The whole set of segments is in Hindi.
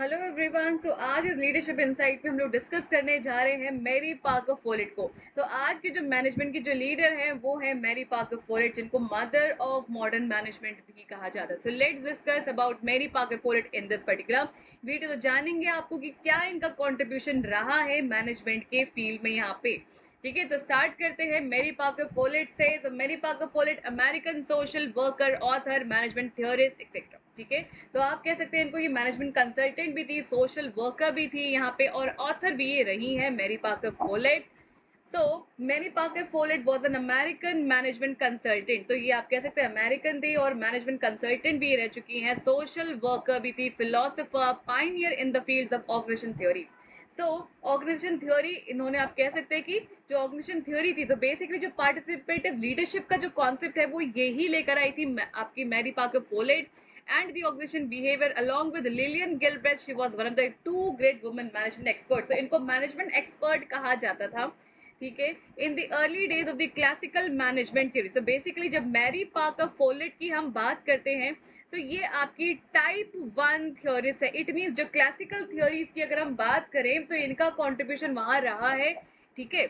Hello everyone. सो आज इस लीडरशिप इनसाइट पे हम लोग डिस्कस करने जा रहे हैं मैरी पार्कर फोलिट को। तो आज की जो मैनेजमेंट की जो लीडर है वो है मैरी पार्कर फोलिट, जिनको मदर ऑफ मॉडर्न मैनेजमेंट भी कहा जाता है। So let's discuss about Mary Parker Follett in this particular video. तो जानेंगे आपको कि क्या इनका कंट्रीब्यूशन रहा है मैनेजमेंट के फील्ड में यहाँ पे। ठीक है, तो स्टार्ट करते हैं मैरी पार्कर फोलिट से। तो Mary Parker Follett American social worker, author, management theorist etcetera. ठीक है, तो आप कह सकते हैं इनको ये मैनेजमेंट कंसल्टेंट भी थी, सोशल वर्कर भी थी यहाँ पे, और ऑथर भी ये रही है Mary Parker Follett. So Mary Parker Follett was an American management consultant. तो ये आप कह सकते हैं अमेरिकन थी और मैनेजमेंट कंसल्टेंट भी रह चुकी हैं, सोशल वर्कर भी थी, philosopher, pioneer in the fields of organisation theory. So organisation theory, इन्होंने आप कह सकते हैं कि जो ऑर्गेनाइजेशन थ्योरी थी, तो बेसिकली जो पार्टिसिपेटिव लीडरशिप का जो कॉन्सेप्ट है वो यही लेकर आई थी आपकी Mary Parker Follett. And the organization behavior along with Lillian Gilbreth, she was one of the two great women management experts. So इनको management expert कहा जाता था। ठीक है, in the early days of the classical management theory. So basically जब मैरी पार्कर फोलेट की हम बात करते हैं तो ये आपकी टाइप 1 थ्योरिस्ट है। इट मीन्स जो क्लासिकल थ्योरीज की अगर हम बात करें तो इनका कॉन्ट्रीब्यूशन वहां रहा है। ठीक है,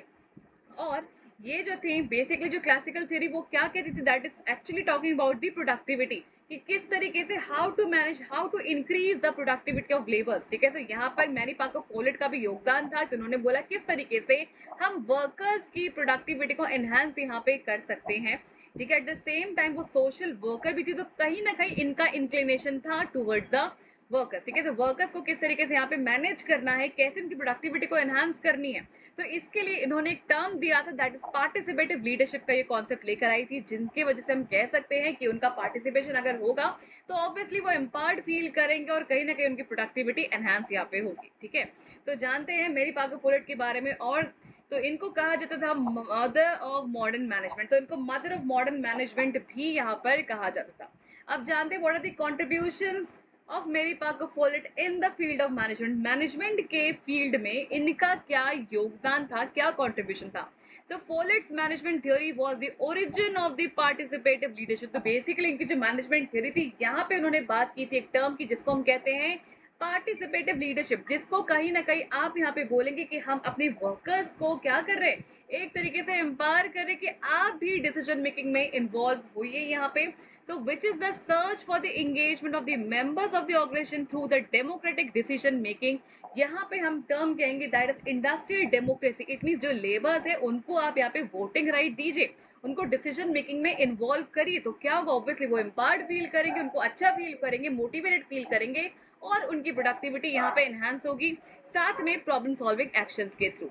और ये जो थी बेसिकली जो क्लासिकल थ्योरी वो क्या कहती थी, that is actually talking about the productivity, कि किस तरीके से how to manage, how to increase the productivity of labours. ठीक है, सो यहाँ पर मैरी पार्कर फोलेट का भी योगदान था। तो उन्होंने बोला किस तरीके से हम वर्कर्स की प्रोडक्टिविटी को एनहांस यहाँ पे कर सकते हैं। ठीक है, एट द सेम टाइम वो सोशल वर्कर भी थी, तो कहीं ना कहीं इनका इंक्लिनेशन था टूवर्ड्स द वर्कर्स। ठीक है, तो वर्कर्स को किस तरीके से यहाँ पे मैनेज करना है, कैसे उनकी प्रोडक्टिविटी को एनहांस करनी है। तो इसके लिए इन्होंने एक टर्म दिया था, दैट इज पार्टिसिपेटिव लीडरशिप का ये कॉन्सेप्ट लेकर आई थी, जिनकी वजह से हम कह सकते हैं कि उनका पार्टिसिपेशन अगर होगा तो ऑब्वियसली वो एम्पावर्ड फील करेंगे और कहीं ना कहीं उनकी प्रोडक्टिविटी एनहांस यहाँ पे होगी। ठीक है, तो जानते हैं मेरी पार्कर फोलेट के बारे में। और तो इनको कहा जाता था मदर ऑफ मॉडर्न मैनेजमेंट, तो इनको मदर ऑफ मॉडर्न मैनेजमेंट भी यहाँ पर कहा जाता था। अब जानते हैं what are the contributions of Mary Parker Follett in the field of management. Management के फील्ड में इनका क्या योगदान था, क्या कंट्रीब्यूशन था। तो Follett's management theory was the origin of the participative leadership. तो बेसिकली इनकी जो मैनेजमेंट थ्योरी थी यहाँ पे उन्होंने बात की थी एक टर्म की, जिसको हम कहते हैं पार्टिसिपेटिव लीडरशिप, जिसको कहीं ना कहीं आप यहाँ पे बोलेंगे कि हम अपने वर्कर्स को क्या कर रहे हैं, एक तरीके से एम्पावर कर रहे हैं कि आप भी डिसीजन मेकिंग में इन्वॉल्व होइए यहाँ पे। So, which is the search for the engagement of the members of the organization through the democratic decision making। यहाँ पे हम टर्म कहेंगे that is industrial democracy. It mean जो लेबर्स है उनको आप यहाँ पे वोटिंग राइट दीजिए, उनको डिसीजन मेकिंग में इन्वॉल्व करिए, तो क्या होगा, ऑब्वियसली वो एम्पावर्ड फील करेंगे, उनको अच्छा फील करेंगे, मोटिवेटेड फील करेंगे, और उनकी प्रोडक्टिविटी यहाँ पे एनहांस होगी, साथ में प्रॉब्लम सॉल्विंग एक्शंस के through.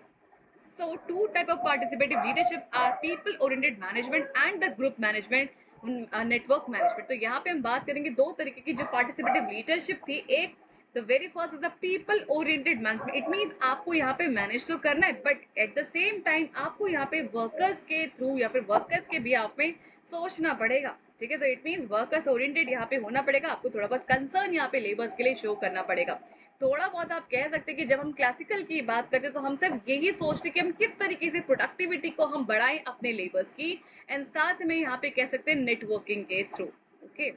So two type of participative leadership are people oriented management and the group management, network management. तो यहाँ पे हम बात करेंगे दो तरीके की जो पार्टिसिपेटिव लीडरशिप थी। एक, the very first is the people oriented management. It means आपको यहाँ पे मैनेज तो करना है, but at the same time आपको यहाँ पे वर्कर्स के थ्रू या फिर वर्कर्स के बिहाफ में सोचना पड़ेगा। ठीक है, तो इट मीन्स वर्कर्स ओरिएंटेड यहाँ पे होना पड़ेगा, आपको थोड़ा बहुत कंसर्न यहाँ पे लेबर्स के लिए शो करना पड़ेगा। थोड़ा बहुत आप कह सकते हैं कि जब हम क्लासिकल की बात करते हैं तो हम सिर्फ यही सोचते हैं कि हम किस तरीके से प्रोडक्टिविटी को हम बढ़ाएं अपने लेबर्स की, एंड साथ में यहाँ पे कह सकते हैं नेटवर्किंग के थ्रू। ओके,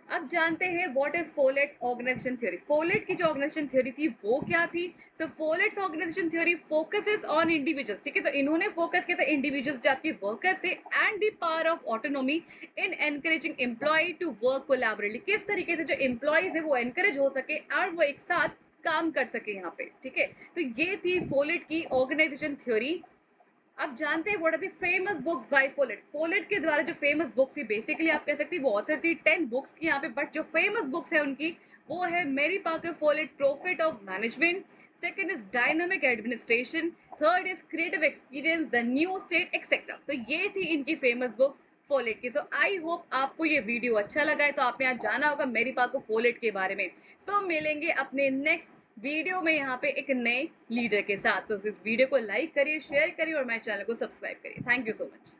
अब जानते हैं what is Follett's organisation theory. Follett की जो ऑर्गेनाइजेशन थ्योरी थी वो क्या थी। So Follett's organisation theory focuses on individuals. ठीक है, तो इन्होंने फोकस किया था इंडिविजुअल्स जो आपके वर्कर्स थे, and the power of autonomy in encouraging employ to work collaboratively. किस तरीके से जो एम्प्लॉयज है वो एनकरेज हो सके और वो एक साथ काम कर सके यहाँ पे। ठीक है, तो ये थी फोलेट की ऑर्गेनाइजेशन थ्योरी। अब जानते हैं what are the famous books by Follett. Follett के द्वारा जो फेमस बुक्स थी, बेसिकली आप कह सकते हैं वो ऑथर थी 10 बुक्स की यहाँ पे, बट जो फेमस बुक्स है उनकी वो है मेरी Parker folate profit of management, second is dynamic administration, third is creative experience, the new state etcetera. तो ये थी इनकी फेमस बुक्स फोलेट की। सो आई होप आपको ये वीडियो अच्छा लगा है, तो आपने आज जाना होगा मेरी पार्कर फोलेट के बारे में। सो मिलेंगे अपने नेक्स्ट वीडियो में यहाँ पे एक नए लीडर के साथ। तो इस वीडियो को लाइक करिए, शेयर करिए और मेरे चैनल को सब्सक्राइब करिए। Thank you so much.